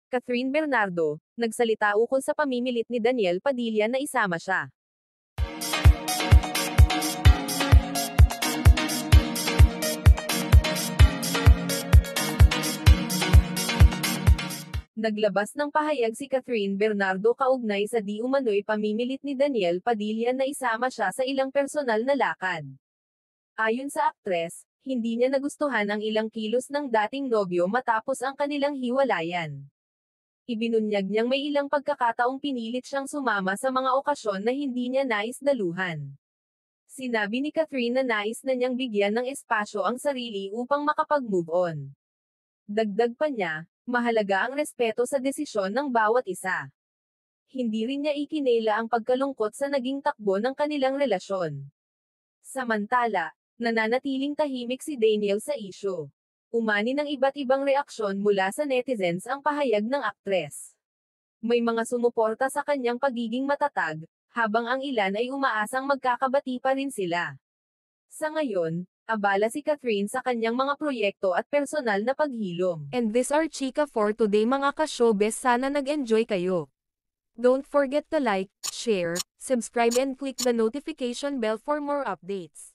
Catherine Bernardo, nagsalita ukol sa pamimilit ni Daniel Padilla na isama siya. Naglabas ng pahayag si Catherine Bernardo kaugnay sa di umano'y pamimilit ni Daniel Padilla na isama siya sa ilang personal na lakad. Ayon sa aktres, hindi niya nagustuhan ang ilang kilos ng dating nobyo matapos ang kanilang hiwalayan. Ibinunyag niyang may ilang pagkakataong pinilit siyang sumama sa mga okasyon na hindi niya nais daluhan. Sinabi ni Catherine na nais na niyang bigyan ng espasyo ang sarili upang makapag-move on. Dagdag pa niya, mahalaga ang respeto sa desisyon ng bawat isa. Hindi rin niya ikinela ang pagkalungkot sa naging takbo ng kanilang relasyon. Samantala, nananatiling tahimik si Daniel sa isyu. Umani ng iba't ibang reaksyon mula sa netizens ang pahayag ng aktres. May mga sumuporta sa kanyang pagiging matatag, habang ang ilan ay umaasang magkakabati pa rin sila. Sa ngayon, abala si Catherine sa kanyang mga proyekto at personal na paghilom. And this are chika for today mga ka-showbiz, sana nag-enjoy kayo. Don't forget to like, share, subscribe and click the notification bell for more updates.